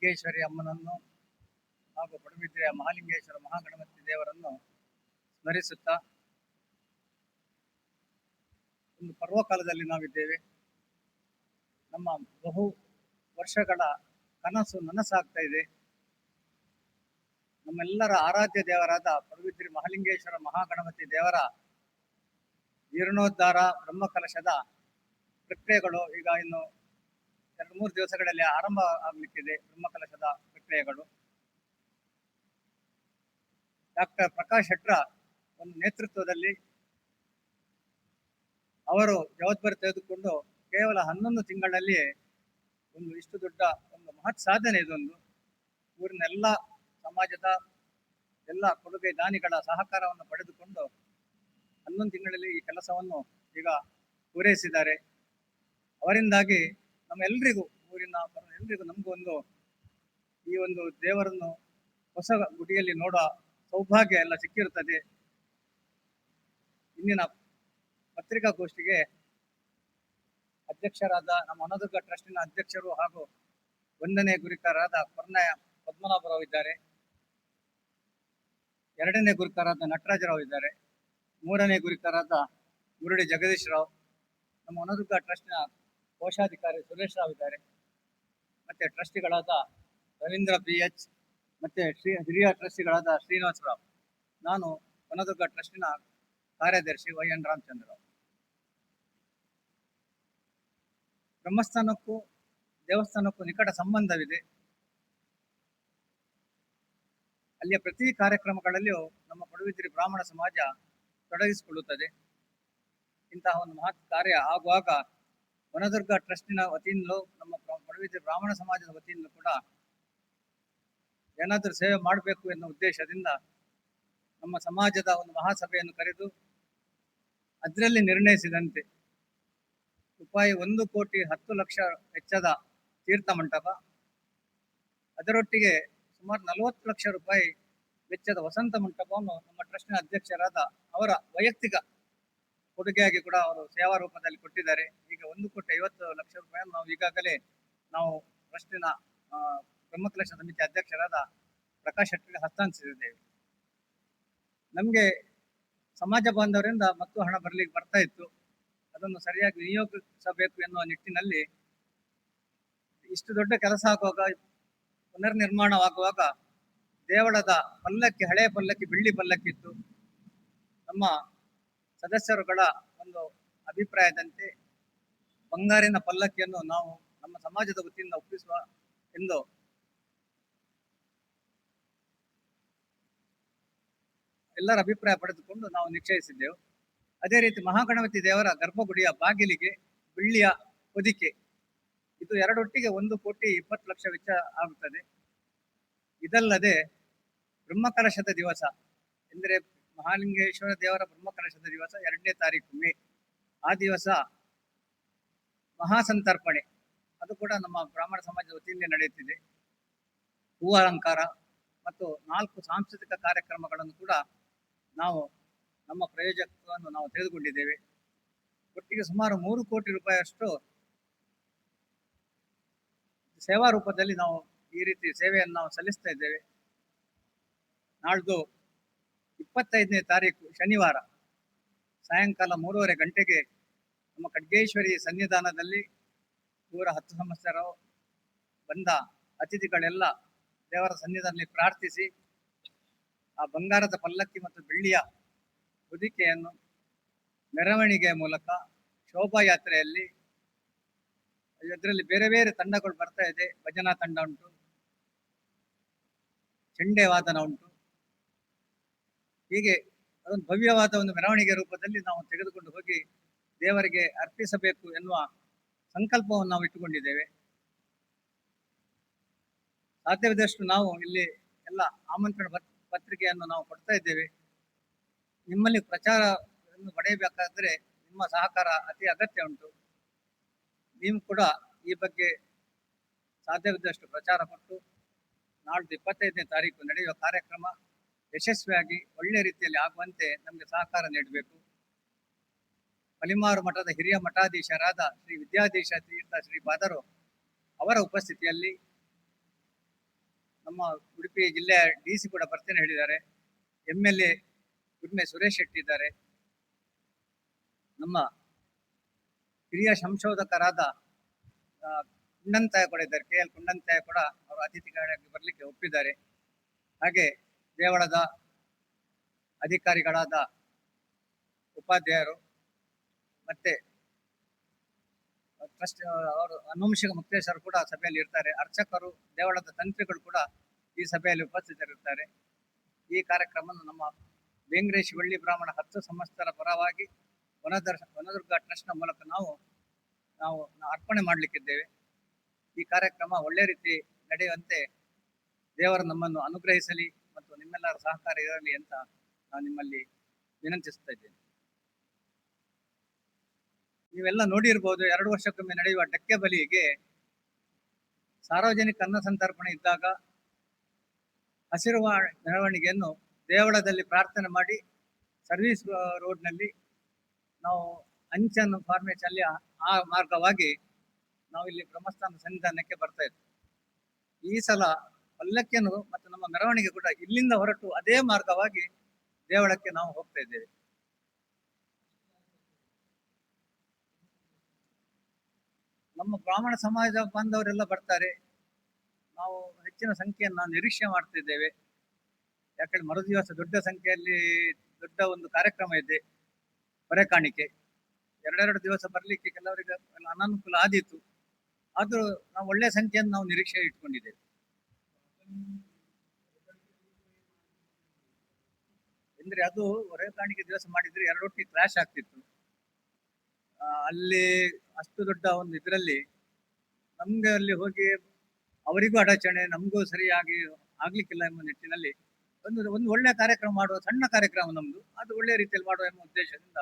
ಖಡ್ಗೇಶ್ವರಿ ಅಮ್ಮನನ್ನು ಹಾಗೂ ಪಡುಬಿದ್ರೆಯ ಮಹಾಲಿಂಗೇಶ್ವರ ಮಹಾಗಣಪತಿ ದೇವರನ್ನು ಸ್ಮರಿಸುತ್ತಾ ಒಂದು ಪರ್ವಕಾಲದಲ್ಲಿ ನಾವಿದ್ದೇವೆ. ನಮ್ಮ ಬಹು ವರ್ಷಗಳ ಕನಸು ನನಸಾಗ್ತಾ ಇದೆ. ನಮ್ಮೆಲ್ಲರ ಆರಾಧ್ಯ ದೇವರಾದ ಪಡುಬಿದ್ರಿ ಮಹಾಲಿಂಗೇಶ್ವರ ಮಹಾಗಣಪತಿ ದೇವರ ಜೀರ್ಣೋದ್ಧಾರ ಬ್ರಹ್ಮಕಲಶದ ಪ್ರಕ್ರಿಯೆಗಳು ಈಗ ಇನ್ನು 2-3 ದಿವಸಗಳಲ್ಲಿ ಆರಂಭ ಆಗಲಿಕ್ಕಿದೆ. ಬ್ರಹ್ಮಕಲಶದ ಪ್ರಕ್ರಿಯೆಗಳು ಡಾಕ್ಟರ್ ಪ್ರಕಾಶ್ ಶೆಟ್ರ ಒಂದು ನೇತೃತ್ವದಲ್ಲಿ ಅವರು ಜವಾಬ್ದಾರಿ ತೆಗೆದುಕೊಂಡು ಕೇವಲ 11 ತಿಂಗಳಲ್ಲಿ ಒಂದು ಇಷ್ಟು ದೊಡ್ಡ ಒಂದು ಮಹತ್ ಸಾಧನೆ. ಇದೊಂದು ಊರಿನ ಎಲ್ಲ ಸಮಾಜದ ಎಲ್ಲ ಕೊಡುಗೆ ದಾನಿಗಳ ಸಹಕಾರವನ್ನು ಪಡೆದುಕೊಂಡು 11 ತಿಂಗಳಲ್ಲಿ ಈ ಕೆಲಸವನ್ನು ಈಗ ಪೂರೈಸಿದ್ದಾರೆ. ಅವರಿಂದಾಗಿ ನಮ್ಮೆಲ್ಲರಿಗೂ, ಊರಿನ ಎಲ್ರಿಗೂ ನಮಗೂ ಈ ಒಂದು ದೇವರನ್ನು ಹೊಸ ಗುಡಿಯಲ್ಲಿ ನೋಡುವ ಸೌಭಾಗ್ಯ ಎಲ್ಲ ಸಿಕ್ಕಿರುತ್ತದೆ. ಇಂದಿನ ಪತ್ರಿಕಾಗೋಷ್ಠಿಗೆ ಅಧ್ಯಕ್ಷರಾದ ನಮ್ಮ ಹೊನದುರ್ಗ ಟ್ರಸ್ಟಿನ ಅಧ್ಯಕ್ಷರು ಹಾಗೂ 1ನೇ ಗುರಿಕಾರರಾದ ಕೊರ್ನಾಯ ಪದ್ಮನಾಭರಾವ್ ಇದ್ದಾರೆ, 2ನೇ ಗುರಿಕಾರರಾದ ನಟರಾಜರಾವ್ ಇದ್ದಾರೆ, 3ನೇ ಗುರಿಕಾರರಾದ ಮುರುಡಿ ಜಗದೀಶ್ ರಾವ್, ನಮ್ಮ ಹೊನದುರ್ಗ ಟ್ರಸ್ಟಿನ ಕೋಶಾಧಿಕಾರಿ ಸುರೇಶ್ ರಾವ್ ಇದ್ದಾರೆ, ಮತ್ತೆ ಟ್ರಸ್ಟಿಗಳಾದ ರವೀಂದ್ರ BH, ಮತ್ತೆ ಹಿರಿಯ ಟ್ರಸ್ಟಿಗಳಾದ ಶ್ರೀನಿವಾಸ ರಾವ್, ನಾನು ಹೊನದುರ್ಗ ಟ್ರಸ್ಟಿನ ಕಾರ್ಯದರ್ಶಿ YN ರಾಮಚಂದ್ರ ರಾವ್. ಬ್ರಹ್ಮಸ್ಥಾನಕ್ಕೂ ದೇವಸ್ಥಾನಕ್ಕೂ ನಿಕಟ ಸಂಬಂಧವಿದೆ. ಅಲ್ಲಿಯ ಪ್ರತಿ ಕಾರ್ಯಕ್ರಮಗಳಲ್ಲಿಯೂ ನಮ್ಮ ಪಡುಬಿದ್ರಿ ಬ್ರಾಹ್ಮಣ ಸಮಾಜ ತೊಡಗಿಸಿಕೊಳ್ಳುತ್ತದೆ. ಇಂತಹ ಒಂದು ಮಹತ್ ಕಾರ್ಯ ಆಗುವಾಗ ಹೊನದುರ್ಗ ಟ್ರಸ್ಟಿನ ವತಿಯಿಂದಲೂ ನಮ್ಮ ಪಡುಬಿದ್ರಿ ಬ್ರಾಹ್ಮಣ ಸಮಾಜದ ವತಿಯಿಂದಲೂ ಕೂಡ ಏನಾದರೂ ಸೇವೆ ಮಾಡಬೇಕು ಎನ್ನುವ ಉದ್ದೇಶದಿಂದ ನಮ್ಮ ಸಮಾಜದ ಒಂದು ಮಹಾಸಭೆಯನ್ನು ಕರೆದು ಅದರಲ್ಲಿ ನಿರ್ಣಯಿಸಿದಂತೆ ರೂಪಾಯಿ 1,10,00,000 ವೆಚ್ಚದ ತೀರ್ಥ ಮಂಟಪ, ಅದರೊಟ್ಟಿಗೆ ಸುಮಾರು 40 ಲಕ್ಷ ರೂಪಾಯಿ ವೆಚ್ಚದ ವಸಂತ ಮಂಟಪವನ್ನು ನಮ್ಮ ಟ್ರಸ್ಟಿನ ಅಧ್ಯಕ್ಷರಾದ ಅವರ ವೈಯಕ್ತಿಕ ಕೊಡುಗೆಯಾಗಿ ಕೂಡ ಅವರು ಸೇವಾ ರೂಪದಲ್ಲಿ ಕೊಟ್ಟಿದ್ದಾರೆ. ಈಗ 1,50,00,000 ರೂಪಾಯಿಯನ್ನು ನಾವು ಈಗಾಗಲೇ ಟ್ರಸ್ಟಿನ ಬ್ರಹ್ಮಕಲಶ ಸಮಿತಿ ಅಧ್ಯಕ್ಷರಾದ ಪ್ರಕಾಶ್ ಶೆಟ್ಟರಿಗೆ ಹಸ್ತಾಂತರಿಸಿದ್ದೇವೆ. ನಮಗೆ ಸಮಾಜ ಬಾಂಧವರಿಂದ ಮತ್ತು ಹಣ ಬರ್ತಾ ಇತ್ತು. ಅದನ್ನು ಸರಿಯಾಗಿ ವಿನಿಯೋಗಿಸಬೇಕು ಎನ್ನುವ ನಿಟ್ಟಿನಲ್ಲಿ ಇಷ್ಟು ದೊಡ್ಡ ಕೆಲಸ ಆಗುವಾಗ, ಪುನರ್ ನಿರ್ಮಾಣವಾಗುವಾಗ ದೇವಳದ ಪಲ್ಲಕ್ಕಿ, ಹಳೆಯ ಪಲ್ಲಕ್ಕಿ, ಬೆಳ್ಳಿ ಪಲ್ಲಕ್ಕಿ ಇತ್ತು. ನಮ್ಮ ಸದಸ್ಯರುಗಳ ಒಂದು ಅಭಿಪ್ರಾಯದಂತೆ ಬಂಗಾರಿನ ಪಲ್ಲಕ್ಕಿಯನ್ನು ನಾವು ನಮ್ಮ ಸಮಾಜದ ವತಿಯಿಂದ ಒಪ್ಪಿಸುವ ಎಂದು ಎಲ್ಲರ ಅಭಿಪ್ರಾಯ ಪಡೆದುಕೊಂಡು ನಾವು ನಿಶ್ಚಯಿಸಿದ್ದೆವು. ಅದೇ ರೀತಿ ಮಹಾಗಣಪತಿ ದೇವರ ಗರ್ಭಗುಡಿಯ ಬಾಗಿಲಿಗೆ ಬೆಳ್ಳಿಯ ಹೊದಿಕೆ, ಇದು ಎರಡೊಟ್ಟಿಗೆ 1,20,00,000 ವೆಚ್ಚ ಆಗುತ್ತದೆ. ಇದಲ್ಲದೆ ಬ್ರಹ್ಮಕಲಶದ ದಿವಸ ಎಂದರೆ ಮಹಾಲಿಂಗೇಶ್ವರ ದೇವರ ಬ್ರಹ್ಮಕಲಶದ ದಿವಸ 2ನೇ ತಾರೀಕು ಮೇ, ಆ ದಿವಸ ಮಹಾಸಂತರ್ಪಣೆ, ಅದು ಕೂಡ ನಮ್ಮ ಬ್ರಾಹ್ಮಣ ಸಮಾಜದ ವತಿಯಿಂದ ನಡೆಯುತ್ತಿದೆ. ಹೂವು ಅಲಂಕಾರ ಮತ್ತು 4 ಸಾಂಸ್ಕೃತಿಕ ಕಾರ್ಯಕ್ರಮಗಳನ್ನು ಕೂಡ ನಾವು ನಮ್ಮ ಪ್ರಯೋಜಕವನ್ನು ನಾವು ತೆಗೆದುಕೊಂಡಿದ್ದೇವೆ. ಒಟ್ಟಿಗೆ ಸುಮಾರು 3 ಕೋಟಿ ರೂಪಾಯಿಯಷ್ಟು ಸೇವಾ ರೂಪದಲ್ಲಿ ನಾವು ಈ ರೀತಿ ಸೇವೆಯನ್ನು ನಾವು ಸಲ್ಲಿಸ್ತಾ ಇದ್ದೇವೆ. ನಾಳ್ದು 25ನೇ ತಾರೀಕು ಶನಿವಾರ ಸಾಯಂಕಾಲ 3:30 ಗಂಟೆಗೆ ನಮ್ಮ ಖಡ್ಗೇಶ್ವರಿ ಸನ್ನಿಧಾನದಲ್ಲಿ 110 ಸಂವತ್ಸರ ಬಂದ ಅತಿಥಿಗಳೆಲ್ಲ ದೇವರ ಸನ್ನಿಧಾನದಲ್ಲಿ ಪ್ರಾರ್ಥಿಸಿ ಆ ಬಂಗಾರದ ಪಲ್ಲಕ್ಕಿ ಮತ್ತು ಬೆಳ್ಳಿಯ ಹೊದಿಕೆಯನ್ನು ಮೆರವಣಿಗೆಯ ಮೂಲಕ ಶೋಭಾಯಾತ್ರೆಯಲ್ಲಿ, ಇದರಲ್ಲಿ ಬೇರೆ ಬೇರೆ ತಂಡಗಳು ಬರ್ತಾ ಇದೆ. ಭಜನಾ ತಂಡ ಉಂಟು, ಚೆಂಡೆ ವಾದನ ಉಂಟು. ಹೀಗೆ ಅದೊಂದು ಭವ್ಯವಾದ ಒಂದು ಮೆರವಣಿಗೆ ರೂಪದಲ್ಲಿ ನಾವು ತೆಗೆದುಕೊಂಡು ಹೋಗಿ ದೇವರಿಗೆ ಅರ್ಪಿಸಬೇಕು ಎನ್ನುವ ಸಂಕಲ್ಪವನ್ನು ನಾವು ಇಟ್ಟುಕೊಂಡಿದ್ದೇವೆ. ಸಾಧ್ಯವಿದಷ್ಟು ನಾವು ಇಲ್ಲಿ ಎಲ್ಲ ಆಮಂತ್ರಣ ಪತ್ರಿಕೆಯನ್ನು ನಾವು ಕೊಡ್ತಾ ಇದ್ದೇವೆ. ನಿಮ್ಮಲ್ಲಿ ಪ್ರಚಾರವನ್ನು ಪಡೆಯಬೇಕಾದ್ರೆ ನಿಮ್ಮ ಸಹಕಾರ ಅತಿ ಅಗತ್ಯ ಉಂಟು. ನೀವು ಕೂಡ ಈ ಬಗ್ಗೆ ಸಾಧ್ಯವಿದ್ದಷ್ಟು ಪ್ರಚಾರ ಕೊಟ್ಟು ನಾಳ್ದು 25ನೇ ತಾರೀಕು ನಡೆಯುವ ಕಾರ್ಯಕ್ರಮ ಯಶಸ್ವಿಯಾಗಿ ಒಳ್ಳೆ ರೀತಿಯಲ್ಲಿ ಆಗುವಂತೆ ನಮಗೆ ಸಹಕಾರ ನೀಡಬೇಕು. ಪಲಿಮಾರು ಮಠದ ಹಿರಿಯ ಮಠಾಧೀಶರಾದ ಶ್ರೀ ವಿದ್ಯಾಧೀಶ ತೀರ್ಥ ಶ್ರೀ ಪಾದರು ಅವರ ಉಪಸ್ಥಿತಿಯಲ್ಲಿ ನಮ್ಮ ಉಡುಪಿ ಜಿಲ್ಲೆಯ DC ಕೂಡ ಬರ್ತೇನೆ ಹೇಳಿದ್ದಾರೆ. MLA ಗುರ್ಮೆ ಸುರೇಶ್ ಶೆಟ್ಟಿ ಇದ್ದಾರೆ. ನಮ್ಮ ಹಿರಿಯ ಸಂಶೋಧಕರಾದ ಕುಂಡಂತಾಯ ಕೂಡ ಇದ್ದಾರೆ. KL ಕುಂಡಂತಾಯ ಕೂಡ ಅವರು ಅತಿಥಿಗಳಾಗಿ ಬರಲಿಕ್ಕೆ ಒಪ್ಪಿದ್ದಾರೆ. ಹಾಗೆ ದೇವಳದ ಅಧಿಕಾರಿಗಳಾದ ಉಪಾಧ್ಯಾಯರು ಮತ್ತೆ ಟ್ರಸ್ಟ್ ಅವರು ಅನುವಂಶಿಕ ಮುಕ್ತೇಶ್ವರ ಕೂಡ ಸಭೆಯಲ್ಲಿ ಇರ್ತಾರೆ. ಅರ್ಚಕರು, ದೇವಳದ ತಂತ್ರಿಗಳು ಕೂಡ ಈ ಸಭೆಯಲ್ಲಿ ಉಪಸ್ಥಿತರಿರ್ತಾರೆ. ಈ ಕಾರ್ಯಕ್ರಮವನ್ನು ನಮ್ಮ ಬೇಂಗ್ರೆ ಶಿವಳ್ಳಿ ಬ್ರಾಹ್ಮಣ 10 ಸಂವತ್ಸರ ಪರವಾಗಿ ವನದುರ್ಗ ಟ್ರಸ್ಟ್ನ ಮೂಲಕ ನಾವು ಅರ್ಪಣೆ ಮಾಡಲಿಕ್ಕಿದ್ದೇವೆ. ಈ ಕಾರ್ಯಕ್ರಮ ಒಳ್ಳೆ ರೀತಿ ನಡೆಯುವಂತೆ ದೇವರು ನಮ್ಮನ್ನು ಅನುಗ್ರಹಿಸಲಿ ಮತ್ತು ನಿಮ್ಮೆಲ್ಲರ ಸಹಕಾರ ಇರಲಿ ಅಂತ ನಾನು ನಿಮ್ಮಲ್ಲಿ ವಿನಂತಿಸ್ತಾ ಇದ್ದೇನೆ. ನೀವೆಲ್ಲ ನೋಡಿರ್ಬೋದು, 2 ವರ್ಷಕ್ಕೊಮ್ಮೆ ನಡೆಯುವ ಡಕ್ಕೆ ಬಲಿಗೆ ಸಾರ್ವಜನಿಕ ಅನ್ನ ಸಂತರ್ಪಣೆ ಇದ್ದಾಗ ಹಸಿರು ಮೆರವಣಿಗೆಯನ್ನು ದೇವಳದಲ್ಲಿ ಪ್ರಾರ್ಥನೆ ಮಾಡಿ ಸರ್ವಿಸ್ ರೋಡ್ನಲ್ಲಿ ನಾವು ಅಂಚನ್ ಫಾರ್ಮೇಶ್ ಅಲ್ಲಿ ಆ ಮಾರ್ಗವಾಗಿ ನಾವು ಇಲ್ಲಿ ಬ್ರಹ್ಮಸ್ಥಾನ ಸನ್ನಿಧಾನಕ್ಕೆ ಬರ್ತಾ ಇದ್ವಿ. ಈ ಸಲ ಪಲ್ಲಕ್ಕಿಯನ್ನು ಮತ್ತು ನಮ್ಮ ಮೆರವಣಿಗೆ ಕೂಡ ಇಲ್ಲಿಂದ ಹೊರಟು ಅದೇ ಮಾರ್ಗವಾಗಿ ದೇವಳಕ್ಕೆ ನಾವು ಹೋಗ್ತಾ ಇದ್ದೇವೆ. ನಮ್ಮ ಬ್ರಾಹ್ಮಣ ಸಮಾಜ ಬಾಂಧವರೆಲ್ಲ ಬರ್ತಾರೆ. ನಾವು ಹೆಚ್ಚಿನ ಸಂಖ್ಯೆಯನ್ನು ನಿರೀಕ್ಷೆ ಮಾಡ್ತಿದ್ದೇವೆ. ಯಾಕಂದ್ರೆ ಮರುದಿವಸ ದೊಡ್ಡ ಸಂಖ್ಯೆಯಲ್ಲಿ ದೊಡ್ಡ ಒಂದು ಕಾರ್ಯಕ್ರಮ ಇದೆ, ಹೊರೆ ಕಾಣಿಕೆ. 2 ದಿವಸ ಬರ್ಲಿಕ್ಕೆ ಕೆಲವರಿಗೆ ಅನಾನುಕೂಲ ಆದೀತು. ಆದ್ರೂ ನಾವು ಒಳ್ಳೆ ಸಂಖ್ಯೆಯನ್ನು ನಾವು ನಿರೀಕ್ಷೆ ಇಟ್ಕೊಂಡಿದ್ದೇವೆ. ಅಂದ್ರೆ ಅದು ಹೊರೆ ಕಾಣಿಕೆ ದಿವಸ ಮಾಡಿದ್ರೆ 2 ಒಟ್ಟಿಗೆ ಕ್ರಾಶ್ ಆಗ್ತಿತ್ತು. ಅಲ್ಲಿ ಅಷ್ಟು ದೊಡ್ಡ ಒಂದು ಇದರಲ್ಲಿ ನಮ್ಗೆ ಅಲ್ಲಿ ಹೋಗಿ ಅವರಿಗೂ ಅಡಚಣೆ, ನಮಗೂ ಸರಿಯಾಗಿ ಆಗ್ಲಿಕ್ಕಿಲ್ಲ ಎಂಬ ನಿಟ್ಟಿನಲ್ಲಿ ಒಂದು ಒಳ್ಳೆ ಕಾರ್ಯಕ್ರಮ ಮಾಡುವ, ಸಣ್ಣ ಕಾರ್ಯಕ್ರಮ ನಮ್ದು, ಅದು ಒಳ್ಳೆ ರೀತಿಯಲ್ಲಿ ಮಾಡುವ ಎಂಬ ಉದ್ದೇಶದಿಂದ.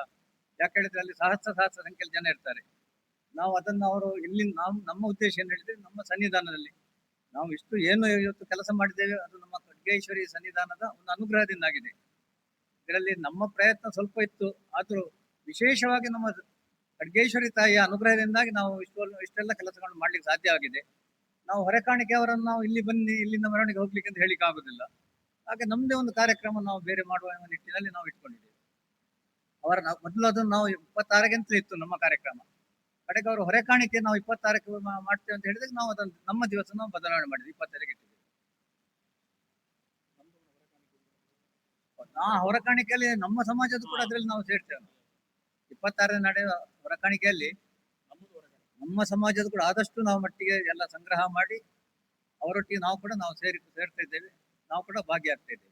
ಯಾಕೆ ಹೇಳಿದ್ರೆ ಅಲ್ಲಿ ಸಹಸ್ರ ಸಂಖ್ಯೆಯಲ್ಲಿ ಜನ ಇರ್ತಾರೆ. ನಾವು ಅದನ್ನು ಅವರು ಇಲ್ಲಿ ನಮ್ಮ ಉದ್ದೇಶ ಏನು ಹೇಳಿದ್ರೆ, ನಮ್ಮ ಸನ್ನಿಧಾನದಲ್ಲಿ ನಾವು ಇಷ್ಟು ಏನು ಇವತ್ತು ಕೆಲಸ ಮಾಡಿದ್ದೇವೆ ಅದು ನಮ್ಮ ಖಡ್ಗೇಶ್ವರಿ ಸನ್ನಿಧಾನದ ಒಂದು ಅನುಗ್ರಹದಿಂದಾಗಿದೆ. ಇದರಲ್ಲಿ ನಮ್ಮ ಪ್ರಯತ್ನ ಸ್ವಲ್ಪ ಇತ್ತು, ಆದರೂ ವಿಶೇಷವಾಗಿ ನಮ್ಮ ಖಡ್ಗೇಶ್ವರಿ ತಾಯಿಯ ಅನುಗ್ರಹದಿಂದಾಗಿ ನಾವು ಇಷ್ಟೆಲ್ಲ ಕೆಲಸಗಳನ್ನು ಮಾಡ್ಲಿಕ್ಕೆ ಸಾಧ್ಯವಾಗಿದೆ. ನಾವು ಹೊರೆ ಕಾಣಿಕೆ ಅವರನ್ನು ನಾವು ಇಲ್ಲಿ ಬನ್ನಿ, ಇಲ್ಲಿಂದ ಮೆರವಣಿಗೆ ಹೋಗ್ಲಿಕ್ಕೆ ಅಂತ ಹೇಳಿಕ್ಕೆ ಆಗುದಿಲ್ಲ. ಹಾಗೆ ನಮ್ದೇ ಒಂದು ಕಾರ್ಯಕ್ರಮ ನಾವು ಬೇರೆ ಮಾಡುವ ಎಂಬ ನಿಟ್ಟಿನಲ್ಲಿ ನಾವು ಇಟ್ಕೊಂಡಿದ್ದೇವೆ. ಮೊದಲು ಅದನ್ನು ನಾವು 26ಗೆ ಇತ್ತು ನಮ್ಮ ಕಾರ್ಯಕ್ರಮ. ಕಡೆಗೆ ಅವರು ಹೊರೆ ಕಾಣಿಕೆ ನಾವು 26ಕ್ಕೆ ಮಾಡ್ತೇವೆ ಅಂತ ಹೇಳಿದಾಗ ನಾವು ಅದನ್ನು ನಮ್ಮ ದಿವಸ ನಾವು ಬದಲಾವಣೆ ಮಾಡಿದ್ವಿ, 25ಗೆ ಇಟ್ಟಿದ್ದೇವೆ. ಹೊರೆ ಕಾಣಿಕೆಯಲ್ಲಿ ನಮ್ಮ ಸಮಾಜದ ಕೂಡ ಅದರಲ್ಲಿ ನಾವು ಸೇರ್ತೇವೆ. 26ನೇ ನಡೆಯುವ ಹೊರೆ ಕಾಣಿಕೆಯಲ್ಲಿ ನಮ್ಮ ಸಮಾಜದ ಕೂಡ ಆದಷ್ಟು ನಾವು ಮಟ್ಟಿಗೆ ಎಲ್ಲ ಸಂಗ್ರಹ ಮಾಡಿ ಅವರೊಟ್ಟಿಗೆ ನಾವು ಸೇರ್ತಾ ಇದ್ದೇವೆ. ನಾವು ಕೂಡ ಭಾಗಿಯಾಗ್ತಾ ಇದ್ದೇವೆ.